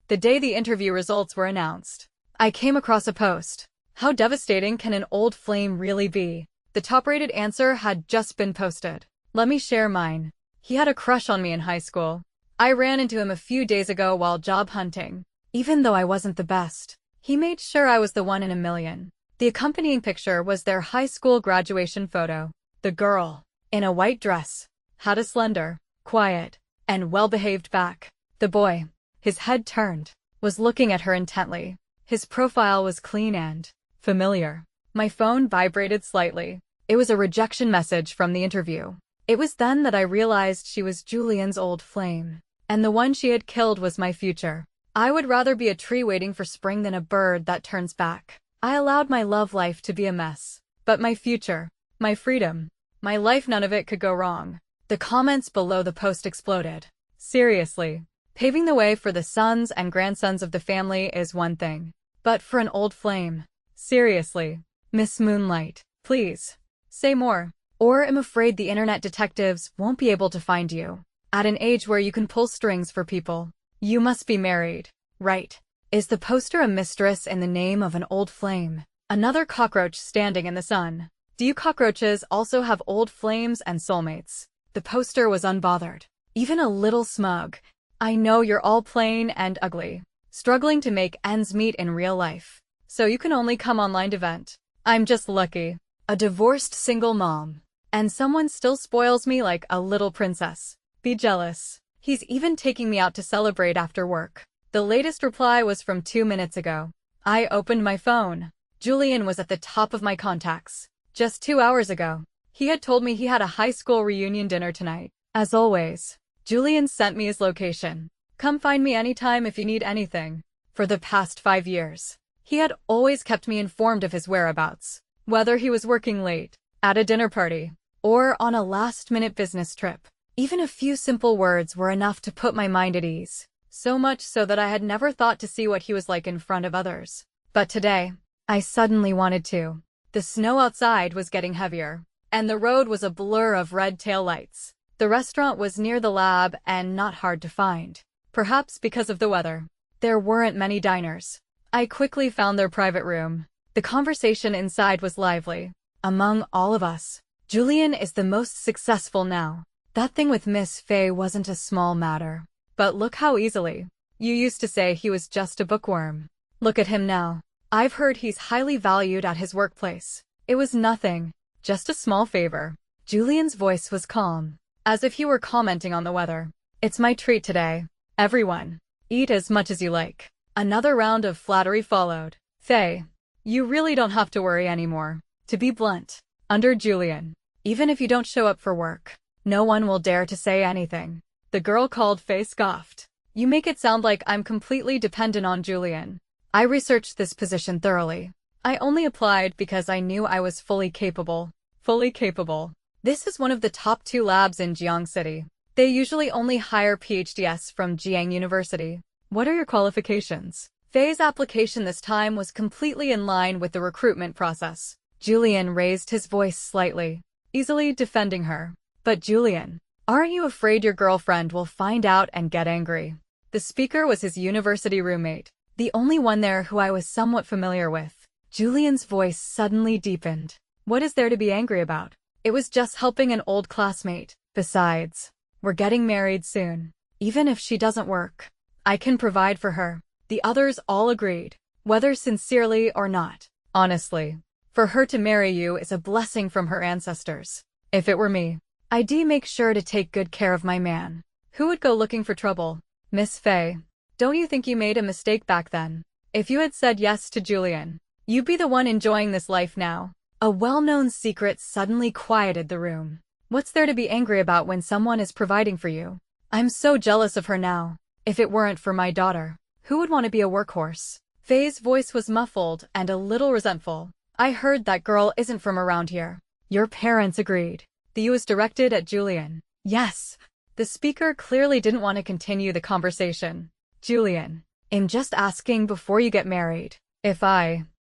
the day the interview results were announced. I came across a post. How devastating can an old flame really be? The top-rated answer had just been posted. Let me share mine. He had a crush on me in high school. I ran into him a few days ago while job hunting. Even though I wasn't the best, he made sure I was the one in a million. The accompanying picture was their high school graduation photo. The girl, in a white dress, had a slender, quiet, and well-behaved back. The boy, his head turned, was looking at her intently. His profile was clean and familiar. My phone vibrated slightly. It was a rejection message from the interview. It was then that I realized she was Julian's old flame, and the one she had killed was my future. I would rather be a tree waiting for spring than a bird that turns back. I allowed my love life to be a mess, but my future, my freedom, my life, none of it could go wrong. The comments below the post exploded. Seriously, paving the way for the sons and grandsons of the family is one thing, but for an old flame, seriously, Miss Moonlight, please, say more. Or I'm afraid the internet detectives won't be able to find you. At an age where you can pull strings for people, you must be married, right? Is the poster a mistress in the name of an old flame? Another cockroach standing in the sun. Do you cockroaches also have old flames and soulmates? The poster was unbothered, even a little smug. I know you're all plain and ugly, struggling to make ends meet in real life, so you can only come online to vent. I'm just lucky, a divorced single mom, and someone still spoils me like a little princess. Be jealous. He's even taking me out to celebrate after work. The latest reply was from 2 minutes ago. I opened my phone. Julian was at the top of my contacts. Just 2 hours ago, he had told me he had a high school reunion dinner tonight. As always, Julian sent me his location. Come find me anytime if you need anything. For the past 5 years, he had always kept me informed of his whereabouts, whether he was working late, at a dinner party, or on a last-minute business trip. Even a few simple words were enough to put my mind at ease, so much so that I had never thought to see what he was like in front of others. But today, I suddenly wanted to. The snow outside was getting heavier, and the road was a blur of red taillights. The restaurant was near the lab and not hard to find. Perhaps because of the weather, there weren't many diners. I quickly found their private room. The conversation inside was lively. Among all of us, Julian is the most successful now. That thing with Miss Faye wasn't a small matter. But look how easily. You used to say he was just a bookworm. Look at him now. I've heard he's highly valued at his workplace. It was nothing. Just a small favor. Julian's voice was calm, as if he were commenting on the weather. It's my treat today. Everyone, eat as much as you like. Another round of flattery followed. Faye, you really don't have to worry anymore. To be blunt, under Julian, even if you don't show up for work, no one will dare to say anything. The girl called Faye scoffed. You make it sound like I'm completely dependent on Julian. I researched this position thoroughly. I only applied because I knew I was fully capable. Fully capable. This is one of the top 2 labs in Jiang City. They usually only hire PhDs from Jiang University. What are your qualifications? Faye's application this time was completely in line with the recruitment process. Julian raised his voice slightly, easily defending her. But Julian, aren't you afraid your girlfriend will find out and get angry? The speaker was his university roommate, the only one there who I was somewhat familiar with. Julian's voice suddenly deepened. What is there to be angry about? It was just helping an old classmate. Besides, we're getting married soon. Even if she doesn't work, I can provide for her. The others all agreed, whether sincerely or not. Honestly, for her to marry you is a blessing from her ancestors. If it were me, I'd make sure to take good care of my man. Who would go looking for trouble? Miss Faye, don't you think you made a mistake back then? If you had said yes to Julian, you'd be the one enjoying this life now. A well-known secret suddenly quieted the room. What's there to be angry about when someone is providing for you? I'm so jealous of her now. If it weren't for my daughter, who would want to be a workhorse? Faye's voice was muffled and a little resentful. I heard that girl isn't from around here. Your parents agreed. The U was directed at Julian. Yes. The speaker clearly didn't want to continue the conversation. Julian, I'm just asking before you get married.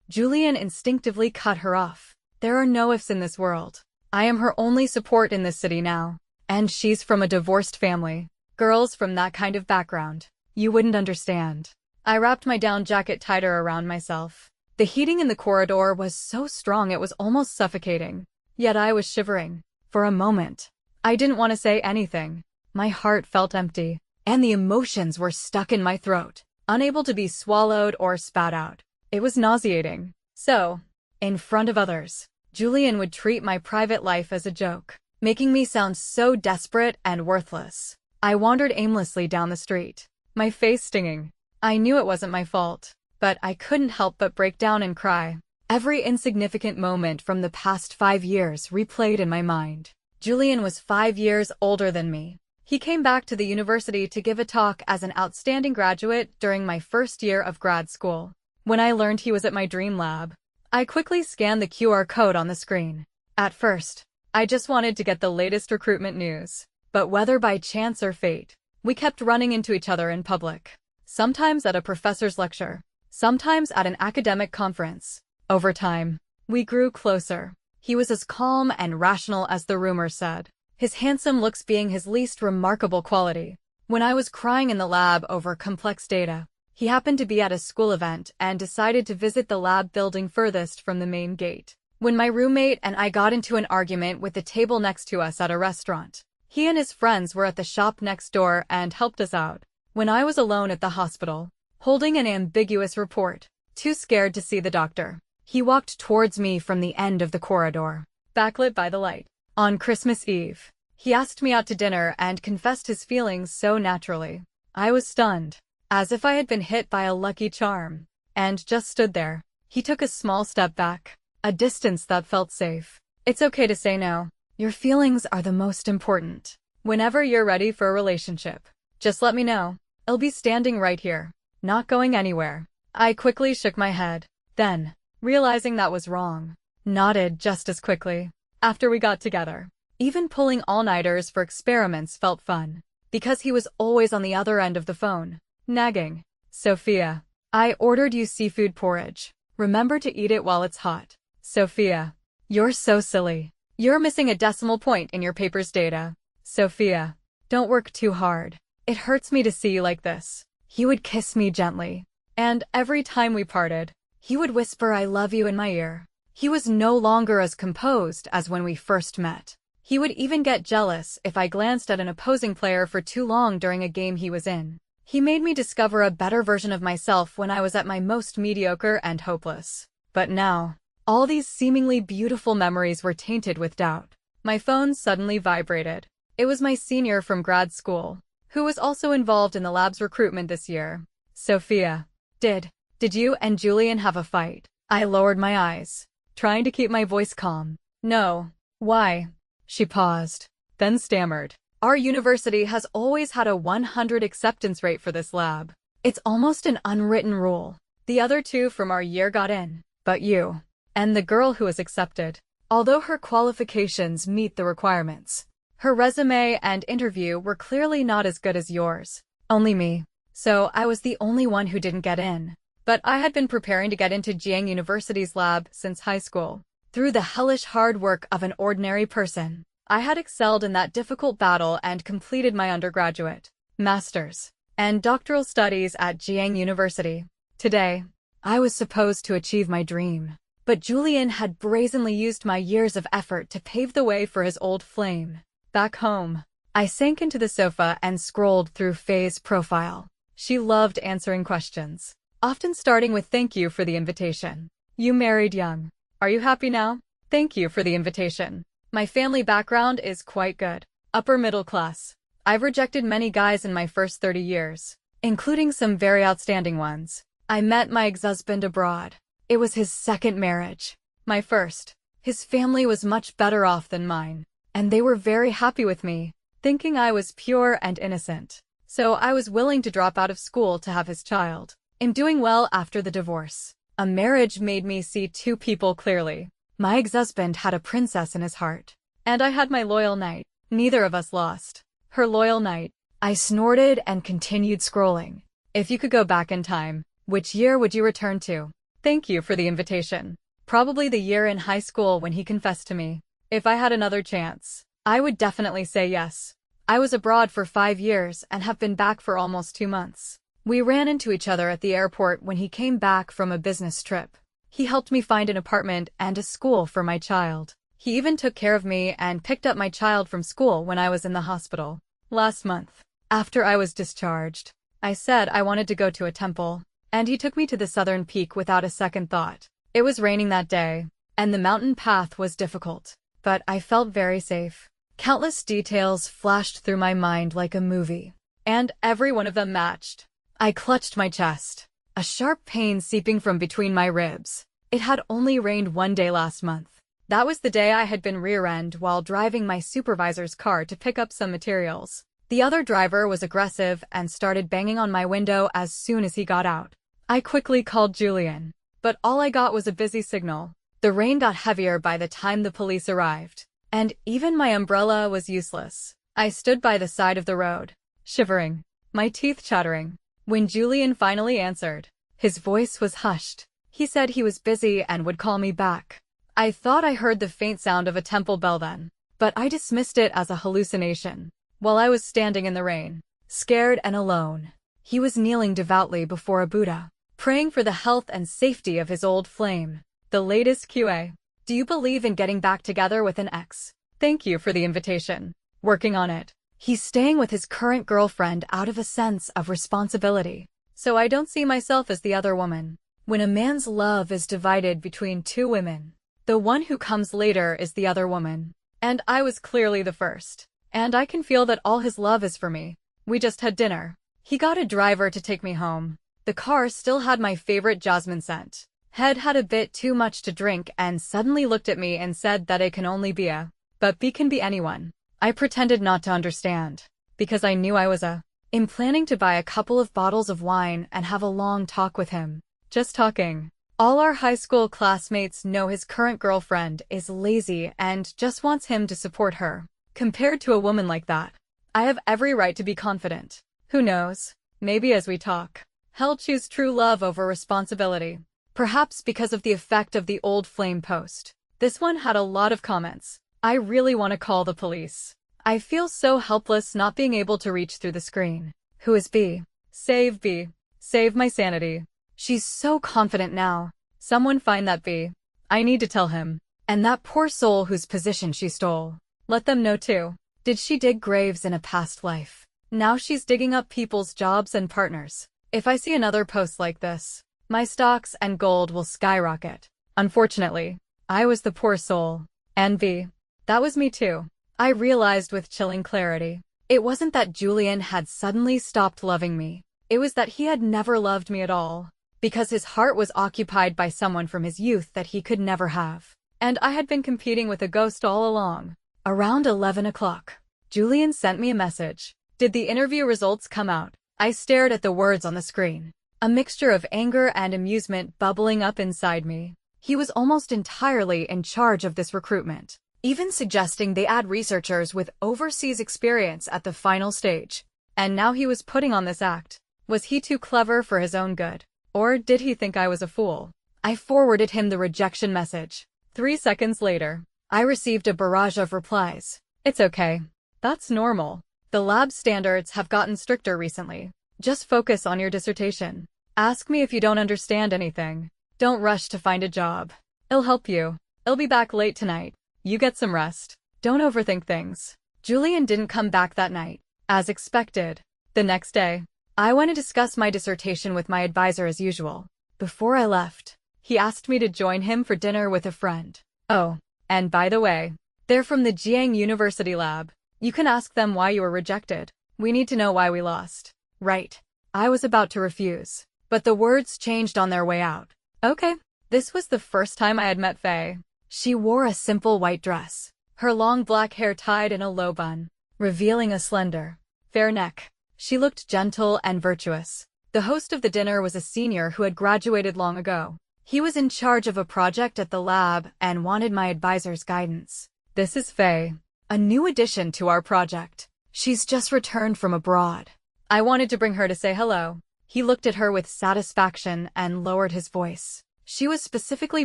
Julian instinctively cut her off. There are no ifs in this world. I am her only support in this city now. And she's from a divorced family. Girls from that kind of background, you wouldn't understand. I wrapped my down jacket tighter around myself. The heating in the corridor was so strong it was almost suffocating. Yet I was shivering. For a moment, I didn't want to say anything. My heart felt empty, and the emotions were stuck in my throat, unable to be swallowed or spat out. It was nauseating. So, in front of others, Julian would treat my private life as a joke, making me sound so desperate and worthless. I wandered aimlessly down the street, my face stinging. I knew it wasn't my fault, but I couldn't help but break down and cry. Every insignificant moment from the past 5 years replayed in my mind. Julian was 5 years older than me. He came back to the university to give a talk as an outstanding graduate during my first year of grad school. When I learned he was at my dream lab, I quickly scanned the QR code on the screen. At first, I just wanted to get the latest recruitment news. But whether by chance or fate, we kept running into each other in public. Sometimes at a professor's lecture, sometimes at an academic conference. Over time, we grew closer. He was as calm and rational as the rumors said, his handsome looks being his least remarkable quality. When I was crying in the lab over complex data, he happened to be at a school event and decided to visit the lab building furthest from the main gate. When my roommate and I got into an argument with the table next to us at a restaurant, he and his friends were at the shop next door and helped us out. When I was alone at the hospital, holding an ambiguous report, too scared to see the doctor, he walked towards me from the end of the corridor, backlit by the light. On Christmas Eve, he asked me out to dinner and confessed his feelings so naturally. I was stunned, as if I had been hit by a lucky charm, and just stood there. He took a small step back, a distance that felt safe. It's okay to say no. Your feelings are the most important. Whenever you're ready for a relationship, just let me know. I'll be standing right here, not going anywhere. I quickly shook my head. Then, realizing that was wrong, nodded just as quickly. After we got together, even pulling all-nighters for experiments felt fun, because he was always on the other end of the phone, nagging. Sophia, I ordered you seafood porridge. Remember to eat it while it's hot. Sophia, you're so silly. You're missing a decimal point in your paper's data. Sophia, don't work too hard. It hurts me to see you like this. He would kiss me gently, and every time we parted, he would whisper I love you in my ear. He was no longer as composed as when we first met. He would even get jealous if I glanced at an opposing player for too long during a game he was in. He made me discover a better version of myself when I was at my most mediocre and hopeless. But now, all these seemingly beautiful memories were tainted with doubt. My phone suddenly vibrated. It was my senior from grad school, who was also involved in the lab's recruitment this year. Sophia, did you and Julian have a fight? I lowered my eyes, trying to keep my voice calm. No. Why? She paused, then stammered. Our university has always had a 100 acceptance rate for this lab. It's almost an unwritten rule. The other two from our year got in, but you, and the girl who was accepted, although her qualifications meet the requirements, her resume and interview were clearly not as good as yours. Only me. So I was the only one who didn't get in. But I had been preparing to get into Jiang University's lab since high school. Through the hellish hard work of an ordinary person, I had excelled in that difficult battle and completed my undergraduate, master's, and doctoral studies at Jiang University. Today, I was supposed to achieve my dream, but Julian had brazenly used my years of effort to pave the way for his old flame. Back home, I sank into the sofa and scrolled through Faye's profile. She loved answering questions, often starting with thank you for the invitation. You married young. Are you happy now? Thank you for the invitation. My family background is quite good. Upper middle class. I've rejected many guys in my first 30 years, including some very outstanding ones. I met my ex-husband abroad. It was his second marriage. My first. His family was much better off than mine, and they were very happy with me, thinking I was pure and innocent. So I was willing to drop out of school to have his child. I'm doing well after the divorce. A marriage made me see two people clearly. My ex-husband had a princess in his heart, and I had my loyal knight. Neither of us lost. Her loyal knight. I snorted and continued scrolling. If you could go back in time, which year would you return to? Thank you for the invitation. Probably the year in high school when he confessed to me. If I had another chance, I would definitely say yes. I was abroad for 5 years and have been back for almost 2 months. We ran into each other at the airport when he came back from a business trip. He helped me find an apartment and a school for my child. He even took care of me and picked up my child from school when I was in the hospital. Last month, after I was discharged, I said I wanted to go to a temple, and he took me to the southern peak without a second thought. It was raining that day, and the mountain path was difficult, but I felt very safe. Countless details flashed through my mind like a movie, and every one of them matched. I clutched my chest, a sharp pain seeping from between my ribs. It had only rained one day last month. That was the day I had been rear-ended while driving my supervisor's car to pick up some materials. The other driver was aggressive and started banging on my window as soon as he got out. I quickly called Julian, but all I got was a busy signal. The rain got heavier by the time the police arrived, and even my umbrella was useless. I stood by the side of the road, shivering, my teeth chattering. When Julian finally answered, his voice was hushed. He said he was busy and would call me back. I thought I heard the faint sound of a temple bell then, but I dismissed it as a hallucination. While I was standing in the rain, scared and alone, he was kneeling devoutly before a Buddha, praying for the health and safety of his old flame. The latest QA. Do you believe in getting back together with an ex? Thank you for the invitation. Working on it. He's staying with his current girlfriend out of a sense of responsibility. So I don't see myself as the other woman. When a man's love is divided between two women, the one who comes later is the other woman. And I was clearly the first. And I can feel that all his love is for me. We just had dinner. He got a driver to take me home. The car still had my favorite jasmine scent. Head had a bit too much to drink and suddenly looked at me and said that it can only be a, but B can be anyone. I pretended not to understand, because I knew I was I'm planning to buy a couple of bottles of wine and have a long talk with him. Just talking. All our high school classmates know his current girlfriend is lazy and just wants him to support her. Compared to a woman like that, I have every right to be confident. Who knows? Maybe as we talk, he'll choose true love over responsibility. Perhaps because of the effect of the old flame post. This one had a lot of comments. I really want to call the police. I feel so helpless not being able to reach through the screen. Who is B? Save B. Save my sanity. She's so confident now. Someone find that B. I need to tell him. And that poor soul whose position she stole. Let them know too. Did she dig graves in a past life? Now she's digging up people's jobs and partners. If I see another post like this, my stocks and gold will skyrocket. Unfortunately, I was the poor soul. And B. That was me too. I realized with chilling clarity. It wasn't that Julian had suddenly stopped loving me. It was that he had never loved me at all. Because his heart was occupied by someone from his youth that he could never have. And I had been competing with a ghost all along. Around 11 o'clock, Julian sent me a message. Did the interview results come out? I stared at the words on the screen. A mixture of anger and amusement bubbling up inside me. He was almost entirely in charge of this recruitment, even suggesting they add researchers with overseas experience at the final stage. And now he was putting on this act. Was he too clever for his own good? Or did he think I was a fool? I forwarded him the rejection message. 3 seconds later, I received a barrage of replies. It's okay. That's normal. The lab standards have gotten stricter recently. Just focus on your dissertation. Ask me if you don't understand anything. Don't rush to find a job. It'll help you. I'll be back late tonight. You get some rest. Don't overthink things. Julian didn't come back that night, as expected. The next day, I went to discuss my dissertation with my advisor as usual. Before I left, he asked me to join him for dinner with a friend. Oh, and by the way, they're from the Jiang University lab. You can ask them why you were rejected. We need to know why we lost. Right. I was about to refuse, but the words changed on their way out. Okay. This was the first time I had met Faye. She wore a simple white dress, her long black hair tied in a low bun, revealing a slender, fair neck. She looked gentle and virtuous. The host of the dinner was a senior who had graduated long ago. He was in charge of a project at the lab and wanted my advisor's guidance. This is Faye, a new addition to our project. She's just returned from abroad. I wanted to bring her to say hello. He looked at her with satisfaction and lowered his voice. She was specifically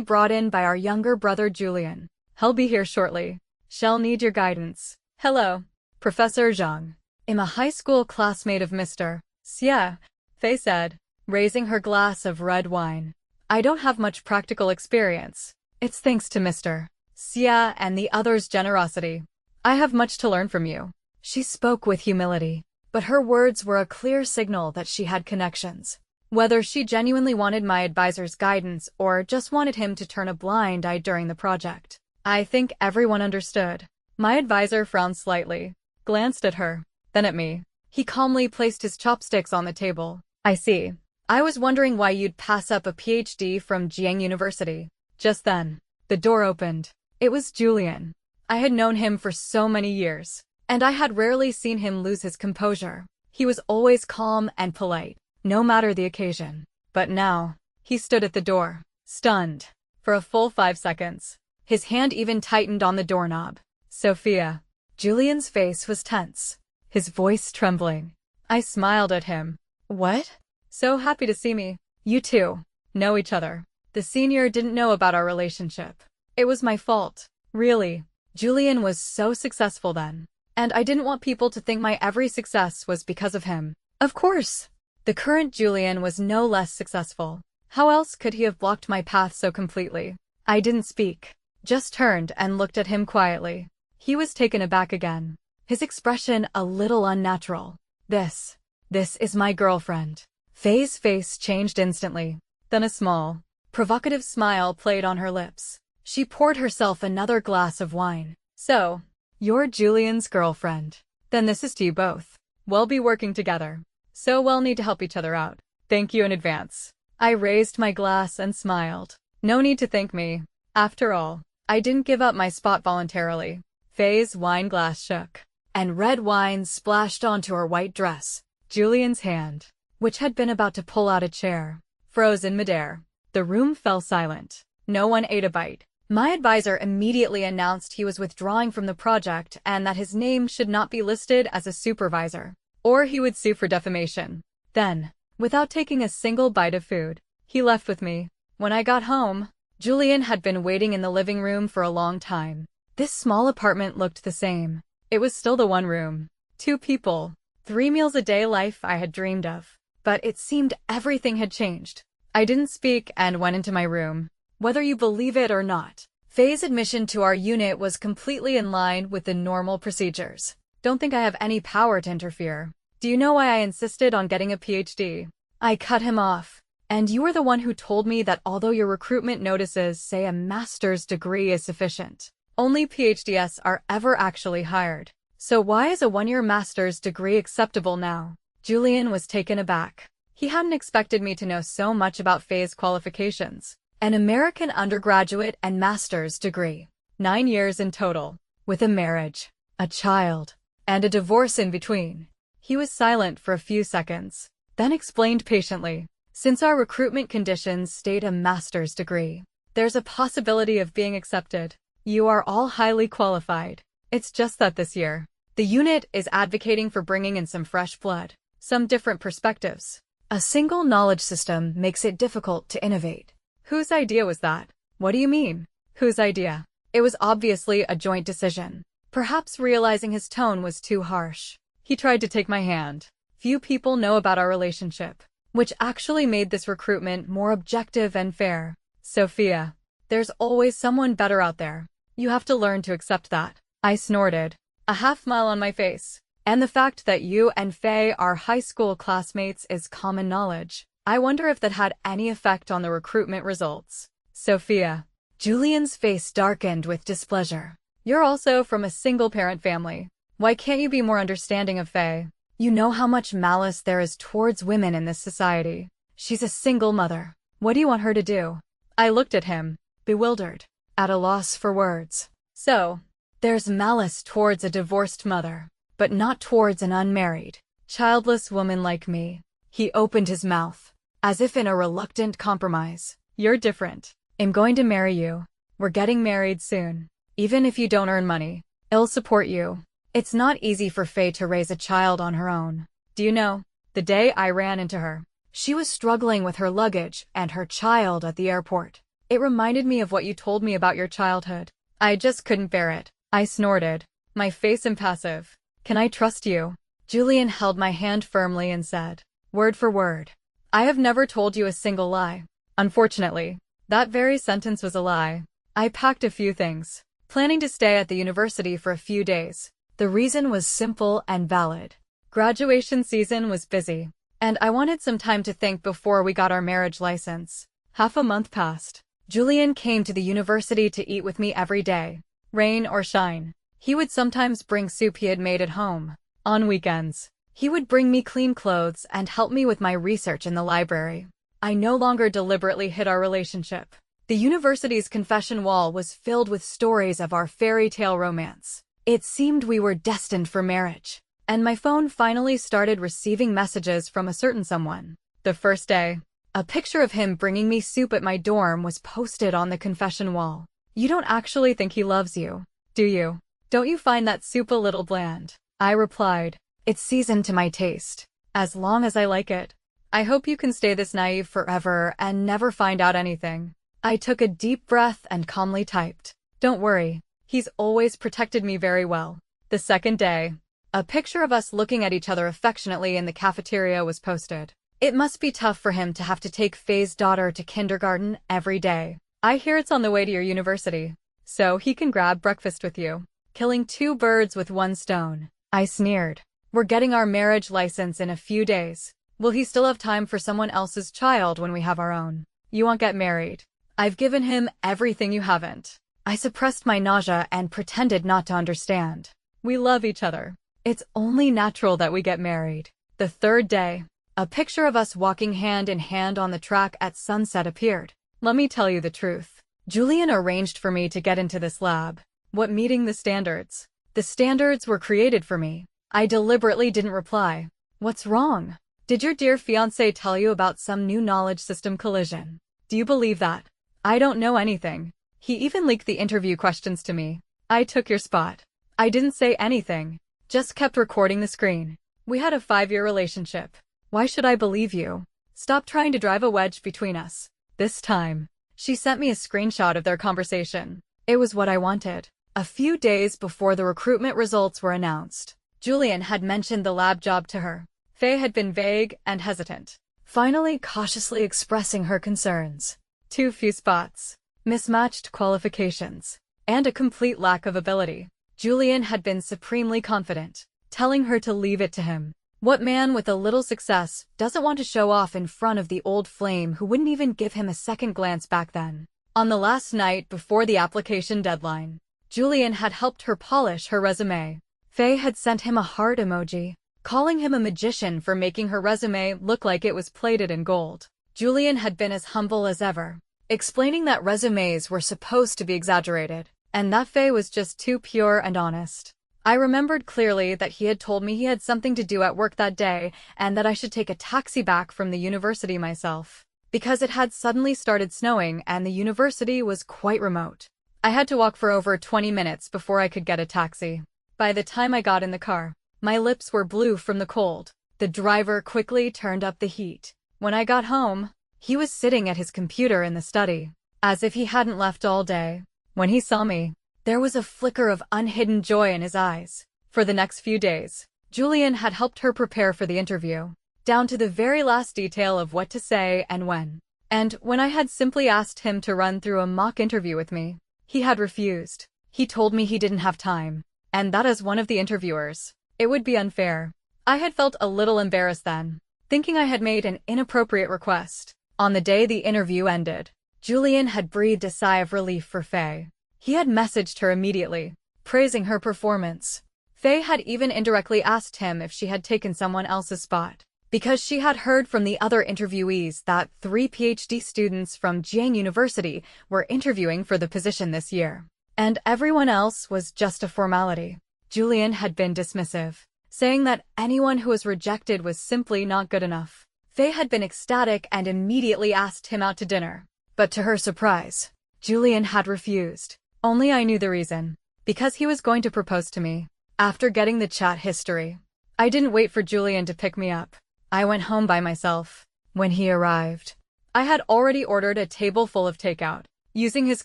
brought in by our younger brother Julian. He'll be here shortly. She'll need your guidance. Hello, Professor Zhang. I'm a high school classmate of Mr. Xie. Faye said, raising her glass of red wine. I don't have much practical experience. It's thanks to Mr. Xia and the others' generosity. I have much to learn from you. She spoke with humility, but her words were a clear signal that she had connections. Whether she genuinely wanted my advisor's guidance or just wanted him to turn a blind eye during the project, I think everyone understood. My advisor frowned slightly, glanced at her, then at me. He calmly placed his chopsticks on the table. I see. I was wondering why you'd pass up a PhD from Jiang University. Just then, the door opened. It was Julian. I had known him for so many years, and I had rarely seen him lose his composure. He was always calm and polite, no matter the occasion. But now, he stood at the door, stunned, for a full 5 seconds. His hand even tightened on the doorknob. Sophia. Julian's face was tense, his voice trembling. I smiled at him. What? So happy to see me. You two know each other. The senior didn't know about our relationship. It was my fault. Really. Julian was so successful then, and I didn't want people to think my every success was because of him. Of course. The current Julian was no less successful. How else could he have blocked my path so completely? I didn't speak, just turned and looked at him quietly. He was taken aback again, his expression a little unnatural. This is my girlfriend. Faye's face changed instantly. Then a small, provocative smile played on her lips. She poured herself another glass of wine. So, you're Julian's girlfriend. Then this is to you both. We'll be working together, so we'll need to help each other out. Thank you in advance. I raised my glass and smiled. No need to thank me. After all, I didn't give up my spot voluntarily. Faye's wine glass shook, and red wine splashed onto her white dress. Julian's hand, which had been about to pull out a chair, froze in midair. The room fell silent. No one ate a bite. My advisor immediately announced he was withdrawing from the project and that his name should not be listed as a supervisor, or he would sue for defamation. Then, without taking a single bite of food, he left with me. When I got home, Julian had been waiting in the living room for a long time. This small apartment looked the same. It was still the one room, 2 people, 3 meals a day life I had dreamed of. But it seemed everything had changed. I didn't speak and went into my room. Whether you believe it or not, Faye's admission to our unit was completely in line with the normal procedures. Don't think I have any power to interfere. Do you know why I insisted on getting a PhD? I cut him off. And you were the one who told me that although your recruitment notices say a master's degree is sufficient, only PhDs are ever actually hired. So why is a 1-year master's degree acceptable now? Julian was taken aback. He hadn't expected me to know so much about Faye's qualifications. An American undergraduate and master's degree. 9 years in total, with a marriage, a child, and a divorce in between. He was silent for a few seconds, then explained patiently. Since our recruitment conditions state a master's degree, there's a possibility of being accepted. You are all highly qualified. It's just that this year, the unit is advocating for bringing in some fresh blood, some different perspectives. A single knowledge system makes it difficult to innovate. Whose idea was that? What do you mean? Whose idea? It was obviously a joint decision. Perhaps realizing his tone was too harsh, he tried to take my hand. Few people know about our relationship, which actually made this recruitment more objective and fair. Sophia, there's always someone better out there. You have to learn to accept that. I snorted, a half smile on my face. And the fact that you and Faye are high school classmates is common knowledge. I wonder if that had any effect on the recruitment results. Sophia. Julian's face darkened with displeasure. You're also from a single-parent family. Why can't you be more understanding of Faye? You know how much malice there is towards women in this society. She's a single mother. What do you want her to do? I looked at him, bewildered, at a loss for words. So, there's malice towards a divorced mother, but not towards an unmarried, childless woman like me. He opened his mouth, as if in a reluctant compromise. You're different. I'm going to marry you. We're getting married soon. Even if you don't earn money, I'll support you. It's not easy for Faye to raise a child on her own. Do you know, the day I ran into her, she was struggling with her luggage and her child at the airport. It reminded me of what you told me about your childhood. I just couldn't bear it. I snorted, my face impassive. Can I trust you? Julian held my hand firmly and said, word for word. I have never told you a single lie. Unfortunately, that very sentence was a lie. I packed a few things, planning to stay at the university for a few days. The reason was simple and valid. Graduation season was busy, and I wanted some time to think before we got our marriage license. Half a month passed. Julian came to the university to eat with me every day, rain or shine. He would sometimes bring soup he had made at home. On weekends, he would bring me clean clothes and help me with my research in the library. I no longer deliberately hid our relationship. The university's confession wall was filled with stories of our fairy tale romance. It seemed we were destined for marriage. And my phone finally started receiving messages from a certain someone. The first day, a picture of him bringing me soup at my dorm was posted on the confession wall. You don't actually think he loves you, do you? Don't you find that soup a little bland? I replied, it's seasoned to my taste, as long as I like it. I hope you can stay this naive forever and never find out anything. I took a deep breath and calmly typed, don't worry, he's always protected me very well. The second day, a picture of us looking at each other affectionately in the cafeteria was posted. It must be tough for him to have to take Faye's daughter to kindergarten every day. I hear it's on the way to your university, so he can grab breakfast with you. Killing two birds with one stone. I sneered. We're getting our marriage license in a few days. Will he still have time for someone else's child when we have our own? You won't get married. I've given him everything you haven't. I suppressed my nausea and pretended not to understand. We love each other. It's only natural that we get married. The third day, a picture of us walking hand in hand on the track at sunset appeared. Let me tell you the truth. Julian arranged for me to get into this lab. What meeting the standards? The standards were created for me. I deliberately didn't reply. What's wrong? Did your dear fiancé tell you about some new knowledge system collision? Do you believe that? I don't know anything. He even leaked the interview questions to me. I took your spot. I didn't say anything. Just kept recording the screen. We had a 5-year relationship. Why should I believe you? Stop trying to drive a wedge between us. This time, she sent me a screenshot of their conversation. It was what I wanted. A few days before the recruitment results were announced, Julian had mentioned the lab job to her. Faye had been vague and hesitant, finally cautiously expressing her concerns. Too few spots, mismatched qualifications, and a complete lack of ability. Julian had been supremely confident, telling her to leave it to him. What man with a little success doesn't want to show off in front of the old flame who wouldn't even give him a second glance back then? On the last night before the application deadline, Julian had helped her polish her resume. Faye had sent him a heart emoji, calling him a magician for making her resume look like it was plated in gold. Julian had been as humble as ever, explaining that resumes were supposed to be exaggerated, and that Faye was just too pure and honest. I remembered clearly that he had told me he had something to do at work that day and that I should take a taxi back from the university myself, because it had suddenly started snowing and the university was quite remote. I had to walk for over 20 minutes before I could get a taxi. By the time I got in the car, my lips were blue from the cold. The driver quickly turned up the heat. When I got home, he was sitting at his computer in the study, as if he hadn't left all day. When he saw me, there was a flicker of unhidden joy in his eyes. For the next few days, Julian had helped her prepare for the interview, down to the very last detail of what to say and when. And when I had simply asked him to run through a mock interview with me, he had refused. He told me he didn't have time, and that as one of the interviewers, it would be unfair. I had felt a little embarrassed then, thinking I had made an inappropriate request. On the day the interview ended, Julian had breathed a sigh of relief for Faye. He had messaged her immediately, praising her performance. Faye had even indirectly asked him if she had taken someone else's spot, because she had heard from the other interviewees that 3 PhD students from Jane University were interviewing for the position this year, and everyone else was just a formality. Julian had been dismissive, saying that anyone who was rejected was simply not good enough. Faye had been ecstatic and immediately asked him out to dinner, but to her surprise, Julian had refused. Only I knew the reason. Because he was going to propose to me. After getting the chat history, I didn't wait for Julian to pick me up. I went home by myself. When he arrived, I had already ordered a table full of takeout. Using his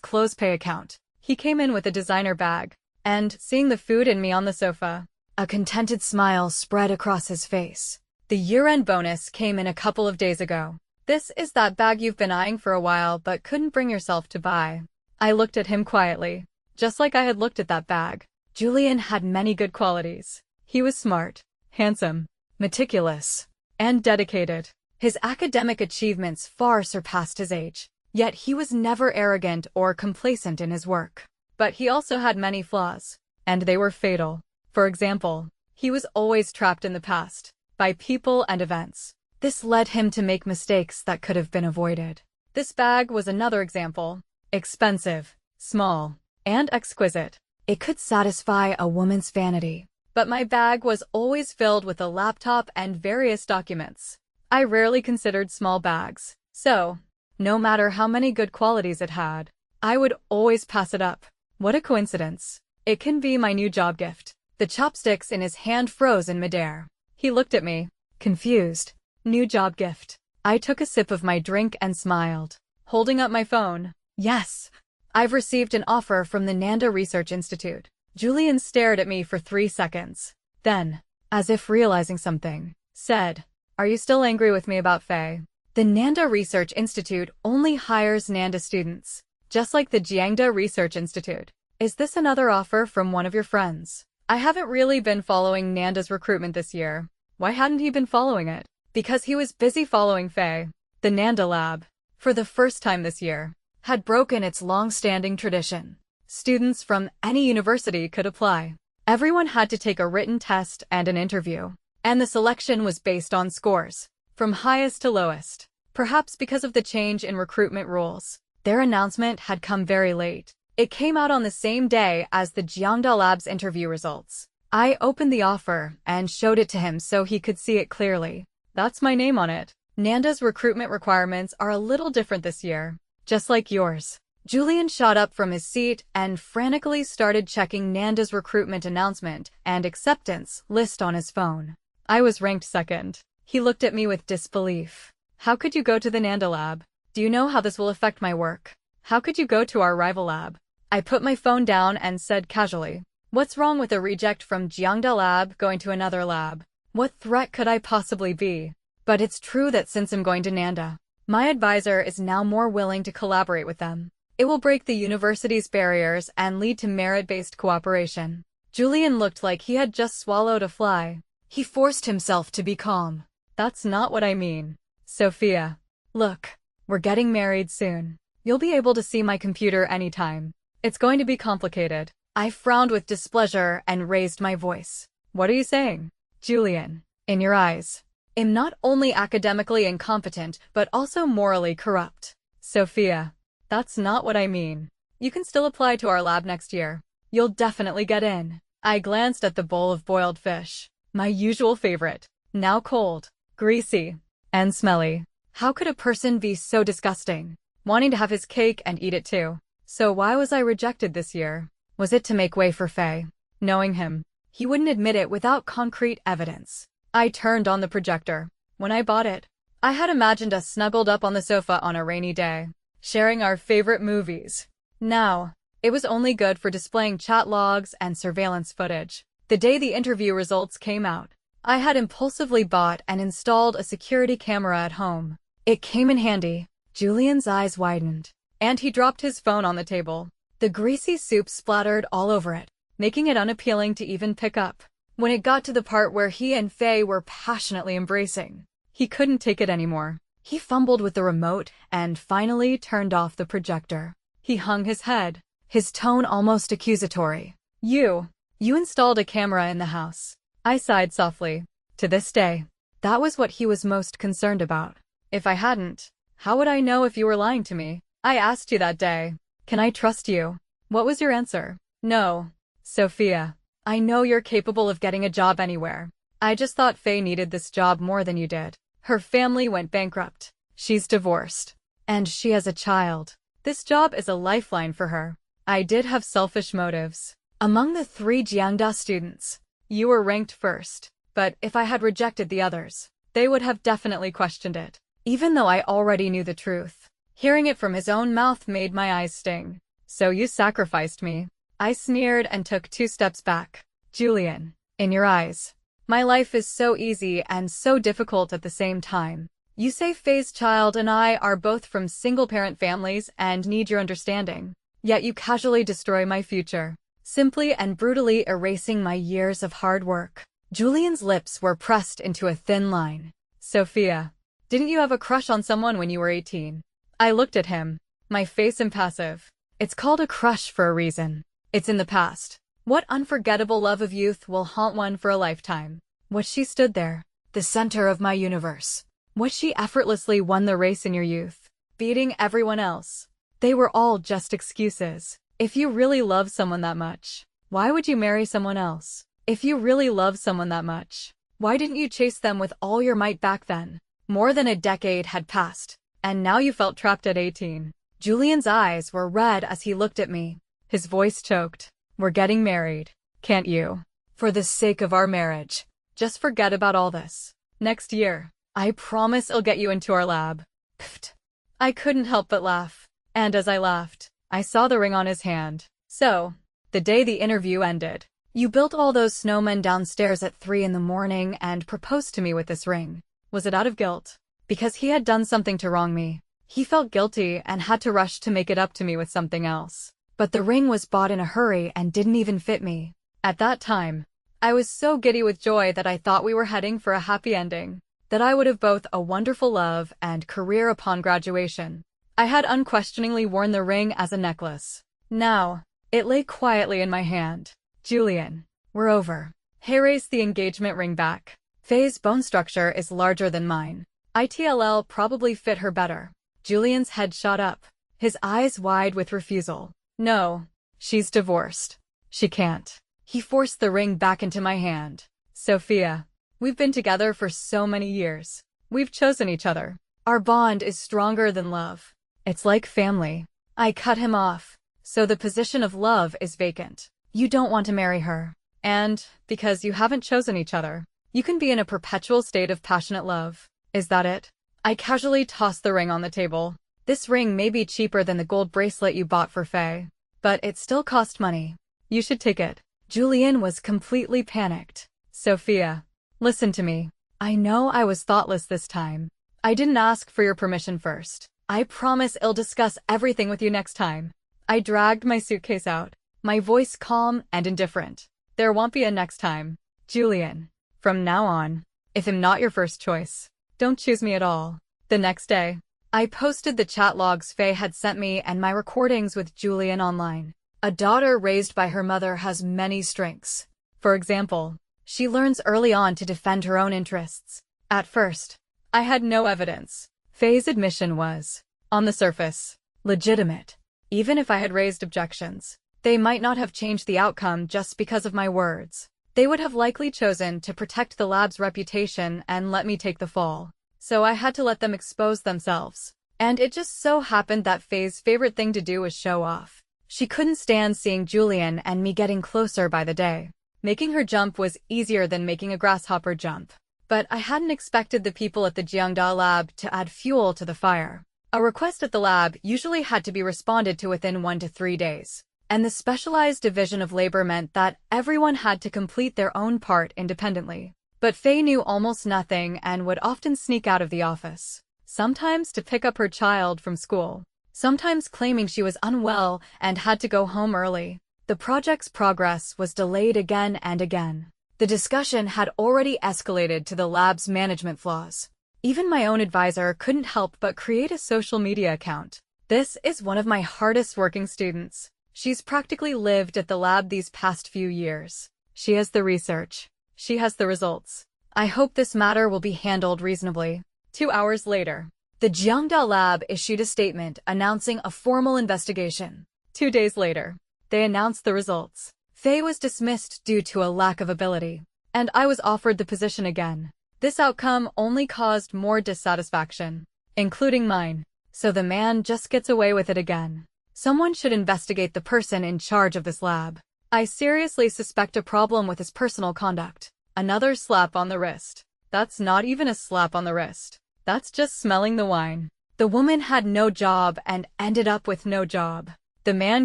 ClosePay account, he came in with a designer bag, and, seeing the food and me on the sofa, a contented smile spread across his face. The year-end bonus came in a couple of days ago. This is that bag you've been eyeing for a while but couldn't bring yourself to buy. I looked at him quietly, just like I had looked at that bag. Julian had many good qualities. He was smart, handsome, meticulous, and dedicated. His academic achievements far surpassed his age. Yet he was never arrogant or complacent in his work. But he also had many flaws, and they were fatal. For example, he was always trapped in the past, by people and events. This led him to make mistakes that could have been avoided. This bag was another example. Expensive, small, and exquisite. It could satisfy a woman's vanity. But my bag was always filled with a laptop and various documents. I rarely considered small bags. So, no matter how many good qualities it had, I would always pass it up. What a coincidence. It can be my new job gift. The chopsticks in his hand froze in midair. He looked at me, confused. New job gift. I took a sip of my drink and smiled, holding up my phone. Yes, I've received an offer from the Nanda Research Institute. Julian stared at me for 3 seconds. Then, as if realizing something, said, "Are you still angry with me about Faye?" The Nanda Research Institute only hires Nanda students, just like the Jiangda Research Institute. Is this another offer from one of your friends? I haven't really been following Nanda's recruitment this year. Why hadn't he been following it? Because he was busy following Faye. The Nanda Lab, for the first time this year, had broken its long-standing tradition. Students from any university could apply. Everyone had to take a written test and an interview, and the selection was based on scores, from highest to lowest. Perhaps because of the change in recruitment rules, their announcement had come very late. It came out on the same day as the Jiangda Lab's interview results. I opened the offer and showed it to him so he could see it clearly. That's my name on it. Nanda's recruitment requirements are a little different this year, just like yours. Julian shot up from his seat and frantically started checking Nanda's recruitment announcement and acceptance list on his phone. I was ranked second. He looked at me with disbelief. How could you go to the Nanda Lab? Do you know how this will affect my work? How could you go to our rival lab? I put my phone down and said casually, "What's wrong with a reject from Jiangda Lab going to another lab? What threat could I possibly be?" But it's true that since I'm going to Nanda, my advisor is now more willing to collaborate with them. It will break the university's barriers and lead to merit-based cooperation. Julian looked like he had just swallowed a fly. He forced himself to be calm. That's not what I mean. Sophia. Look, we're getting married soon. You'll be able to see my computer anytime. It's going to be complicated. I frowned with displeasure and raised my voice. What are you saying? Julian, in your eyes, I'm not only academically incompetent, but also morally corrupt. Sophia, that's not what I mean. You can still apply to our lab next year. You'll definitely get in. I glanced at the bowl of boiled fish, my usual favorite, now cold, greasy, and smelly. How could a person be so disgusting? Wanting to have his cake and eat it too. So why was I rejected this year? Was it to make way for Faye? Knowing him, he wouldn't admit it without concrete evidence. I turned on the projector. When I bought it, I had imagined us snuggled up on the sofa on a rainy day, sharing our favorite movies. Now, it was only good for displaying chat logs and surveillance footage. The day the interview results came out, I had impulsively bought and installed a security camera at home. It came in handy. Julian's eyes widened, and he dropped his phone on the table. The greasy soup splattered all over it, making it unappealing to even pick up. When it got to the part where he and Faye were passionately embracing, he couldn't take it anymore. He fumbled with the remote and finally turned off the projector. He hung his head, his tone almost accusatory. You installed a camera in the house. I sighed softly. To this day, that was what he was most concerned about. If I hadn't, how would I know if you were lying to me? I asked you that day. Can I trust you? What was your answer? No. Sophia, I know you're capable of getting a job anywhere. I just thought Faye needed this job more than you did. Her family went bankrupt. She's divorced. And she has a child. This job is a lifeline for her. I did have selfish motives. Among the 3 Jiangda students, you were ranked first. But if I had rejected the others, they would have definitely questioned it. Even though I already knew the truth, hearing it from his own mouth made my eyes sting. So you sacrificed me. I sneered and took 2 steps back. Julian, in your eyes, My life is so easy and so difficult at the same time. You say Faye's child and I are both from single-parent families and need your understanding. Yet you casually destroy my future, simply and brutally erasing my years of hard work. Julian's lips were pressed into a thin line. Sophia, didn't you have a crush on someone when you were 18? I looked at him, my face impassive. It's called a crush for a reason. It's in the past. What unforgettable love of youth will haunt one for a lifetime? What she stood there, the center of my universe. What she effortlessly won the race in your youth, beating everyone else. They were all just excuses. If you really love someone that much, why would you marry someone else? If you really love someone that much, why didn't you chase them with all your might back then? More than a decade had passed, and now you felt trapped at 18. Julian's eyes were red as he looked at me. His voice choked. We're getting married. Can't you? For the sake of our marriage, just forget about all this. Next year, I promise I'll get you into our lab. Pfft. I couldn't help but laugh. And as I laughed, I saw the ring on his hand. So, the day the interview ended, you built all those snowmen downstairs at 3 in the morning and proposed to me with this ring. Was it out of guilt? Because he had done something to wrong me. He felt guilty and had to rush to make it up to me with something else. But the ring was bought in a hurry and didn't even fit me. At that time, I was so giddy with joy that I thought we were heading for a happy ending, that I would have both a wonderful love and career upon graduation. I had unquestioningly worn the ring as a necklace. Now, it lay quietly in my hand. Julian, we're over. Hey, raise the engagement ring back. Faye's bone structure is larger than mine. ITLL probably fit her better. Julian's head shot up, his eyes wide with refusal. No, she's divorced. She can't. He forced the ring back into my hand. Sophia, we've been together for so many years. We've chosen each other. Our bond is stronger than love. It's like family. I cut him off. So the position of love is vacant. You don't want to marry her. And, because you haven't chosen each other, you can be in a perpetual state of passionate love. Is that it? I casually tossed the ring on the table. This ring may be cheaper than the gold bracelet you bought for Faye, but it still cost money. You should take it. Julian was completely panicked. Sophia, listen to me. I know I was thoughtless this time. I didn't ask for your permission first. I promise I'll discuss everything with you next time. I dragged my suitcase out, my voice calm and indifferent. There won't be a next time. Julian, from now on, if I'm not your first choice, don't choose me at all. The next day, I posted the chat logs Faye had sent me and my recordings with Julian online. A daughter raised by her mother has many strengths. For example, she learns early on to defend her own interests. At first, I had no evidence. Faye's admission was, on the surface, legitimate. Even if I had raised objections, they might not have changed the outcome just because of my words. They would have likely chosen to protect the lab's reputation and let me take the fall. So I had to let them expose themselves. And it just so happened that Faye's favorite thing to do was show off. She couldn't stand seeing Julian and me getting closer by the day. Making her jump was easier than making a grasshopper jump. But I hadn't expected the people at the Jiangda lab to add fuel to the fire. A request at the lab usually had to be responded to within 1 to 3 days. And the specialized division of labor meant that everyone had to complete their own part independently. But Faye knew almost nothing and would often sneak out of the office. Sometimes to pick up her child from school. Sometimes claiming she was unwell and had to go home early. The project's progress was delayed again and again. The discussion had already escalated to the lab's management flaws. Even my own advisor couldn't help but create a social media account. This is one of my hardest working students. She's practically lived at the lab these past few years. She has the research. She has the results. I hope this matter will be handled reasonably. 2 hours later, the Jiangda lab issued a statement announcing a formal investigation. 2 days later, they announced the results. Faye was dismissed due to a lack of ability, and I was offered the position again. This outcome only caused more dissatisfaction, including mine. So the man just gets away with it again. Someone should investigate the person in charge of this lab. I seriously suspect a problem with his personal conduct. Another slap on the wrist. That's not even a slap on the wrist. That's just smelling the wine. The woman had no job and ended up with no job. The man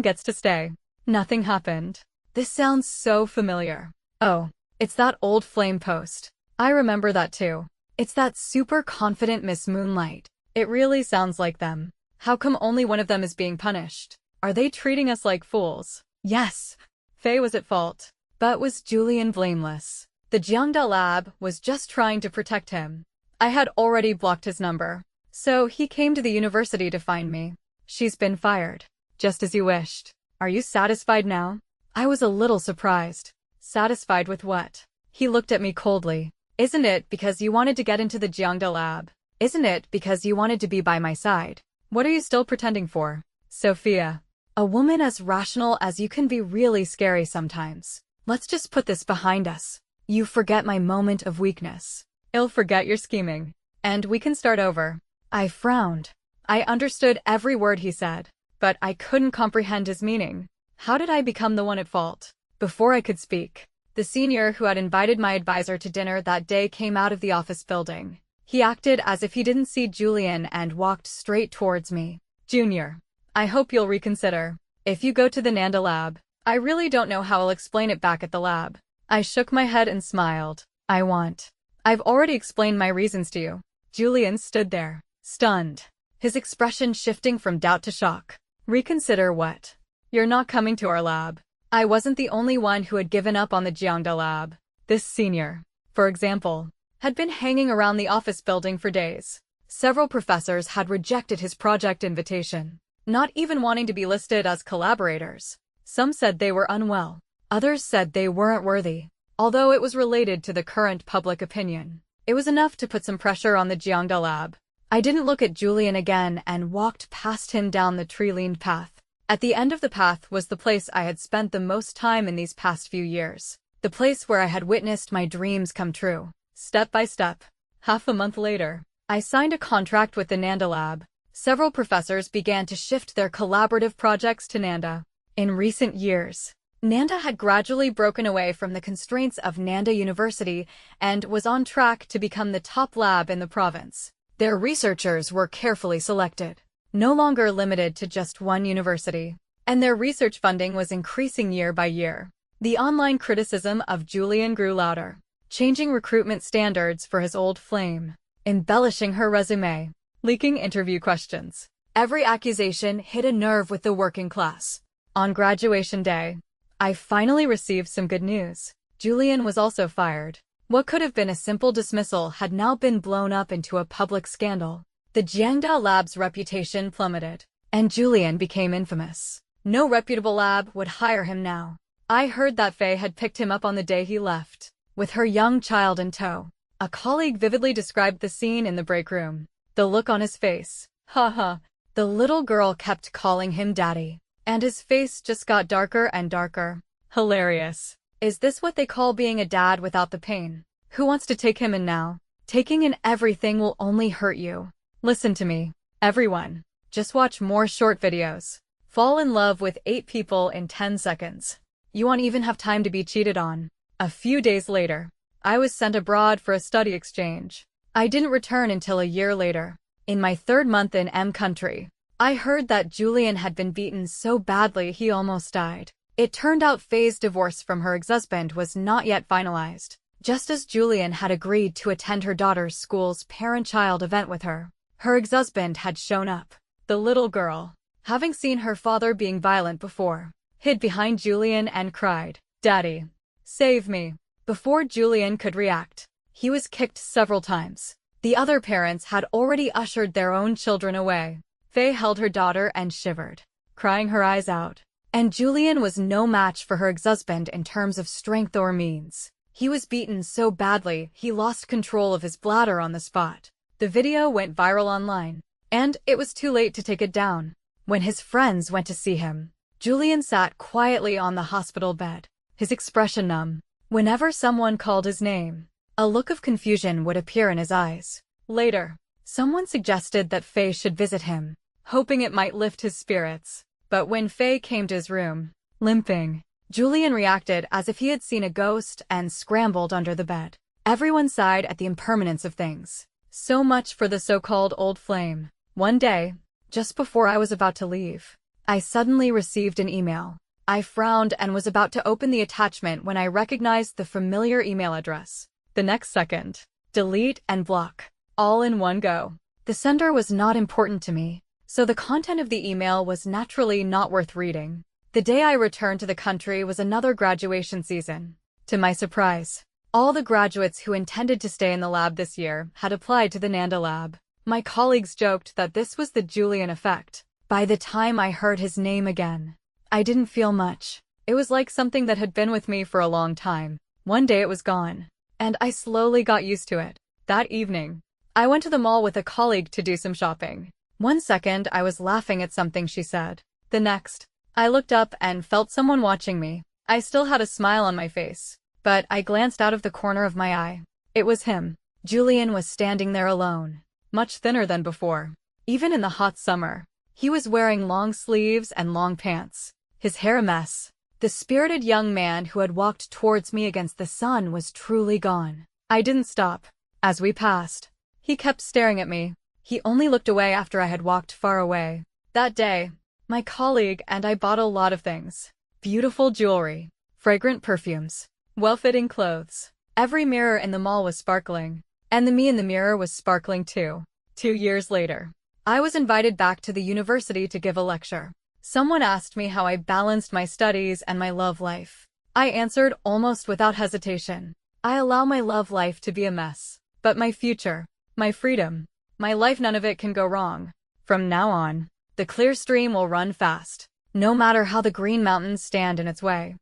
gets to stay. Nothing happened. This sounds so familiar. Oh, It's that old flame post. I remember that too. It's that super confident Miss Moonlight. It really sounds like them. How come only one of them is being punished? Are they treating us like fools? Yes, Faye was at fault. But was Julian blameless? The Jiangda lab was just trying to protect him. I had already blocked his number. So he came to the university to find me. She's been fired. Just as you wished. Are you satisfied now? I was a little surprised. Satisfied with what? He looked at me coldly. Isn't it because you wanted to get into the Jiangda lab? Isn't it because you wanted to be by my side? What are you still pretending for? Sophia. A woman as rational as you can be really scary sometimes. Let's just put this behind us. You forget my moment of weakness. I'll forget your scheming. And we can start over. I frowned. I understood every word he said, but I couldn't comprehend his meaning. How did I become the one at fault? Before I could speak, the senior who had invited my advisor to dinner that day came out of the office building. He acted as if he didn't see Julian and walked straight towards me. Junior, I hope you'll reconsider. If you go to the Nanda lab, I really don't know how I'll explain it back at the lab. I shook my head and smiled. I've already explained my reasons to you. Julian stood there, stunned, his expression shifting from doubt to shock. Reconsider what? You're not coming to our lab. I wasn't the only one who had given up on the Jiangda lab. This senior, for example, had been hanging around the office building for days. Several professors had rejected his project invitation, not even wanting to be listed as collaborators. Some said they were unwell. Others said they weren't worthy. Although it was related to the current public opinion, it was enough to put some pressure on the Jiangda lab. I didn't look at Julian again and walked past him down the tree-lined path. At the end of the path was the place I had spent the most time in these past few years. The place where I had witnessed my dreams come true. Step by step. Half a month later, I signed a contract with the Nanda lab. Several professors began to shift their collaborative projects to Nanda. In recent years, Nanda had gradually broken away from the constraints of Nanda University and was on track to become the top lab in the province. Their researchers were carefully selected, no longer limited to just one university, and their research funding was increasing year by year. The online criticism of Julian grew louder, changing recruitment standards for his old flame, embellishing her resume, leaking interview questions. Every accusation hit a nerve with the working class. On graduation day, I finally received some good news. Julian was also fired. What could have been a simple dismissal had now been blown up into a public scandal. The Jiangda lab's reputation plummeted, and Julian became infamous. No reputable lab would hire him now. I heard that Faye had picked him up on the day he left, with her young child in tow. A colleague vividly described the scene in the break room. The look on his face. Haha. The little girl kept calling him daddy, and his face just got darker and darker. Hilarious. Is this what they call being a dad without the pain? Who wants to take him in now? Taking in everything will only hurt you. Listen to me, everyone. Just watch more short videos. Fall in love with 8 people in 10 seconds. You won't even have time to be cheated on. A few days later, I was sent abroad for a study exchange. I didn't return until a year later. In my 3rd month in M country, I heard that Julian had been beaten so badly he almost died. It turned out Faye's divorce from her ex-husband was not yet finalized, just as Julian had agreed to attend her daughter's school's parent-child event with her. Her ex-husband had shown up. The little girl, having seen her father being violent before, hid behind Julian and cried, "Daddy, save me." Before Julian could react, he was kicked several times. The other parents had already ushered their own children away. Faye held her daughter and shivered, crying her eyes out. And Julian was no match for her ex-husband in terms of strength or means. He was beaten so badly he lost control of his bladder on the spot. The video went viral online, and it was too late to take it down. When his friends went to see him, Julian sat quietly on the hospital bed, his expression numb. Whenever someone called his name, a look of confusion would appear in his eyes. Later, someone suggested that Faye should visit him, hoping it might lift his spirits. But when Faye came to his room, limping, Julian reacted as if he had seen a ghost and scrambled under the bed. Everyone sighed at the impermanence of things. So much for the so-called old flame. One day, just before I was about to leave, I suddenly received an email. I frowned and was about to open the attachment when I recognized the familiar email address. The next second, delete and block, all in one go. The sender was not important to me, so the content of the email was naturally not worth reading. The day I returned to the country was another graduation season. To my surprise, all the graduates who intended to stay in the lab this year had applied to the Nanda lab. My colleagues joked that this was the Julian effect. By the time I heard his name again, I didn't feel much. It was like something that had been with me for a long time. One day it was gone, and I slowly got used to it. That evening, I went to the mall with a colleague to do some shopping. One second, I was laughing at something she said. The next, I looked up and felt someone watching me. I still had a smile on my face, but I glanced out of the corner of my eye. It was him. Julian was standing there alone, much thinner than before. Even in the hot summer, he was wearing long sleeves and long pants, his hair a mess. The spirited young man who had walked towards me against the sun was truly gone. I didn't stop. As we passed, he kept staring at me. He only looked away after I had walked far away. That day, my colleague and I bought a lot of things. Beautiful jewelry, fragrant perfumes, well-fitting clothes. Every mirror in the mall was sparkling, and the me in the mirror was sparkling too. 2 years later, I was invited back to the university to give a lecture. Someone asked me how I balanced my studies and my love life. I answered almost without hesitation. I allow my love life to be a mess, but my future, my freedom, my life, none of it can go wrong. From now on, the clear stream will run fast, no matter how the green mountains stand in its way.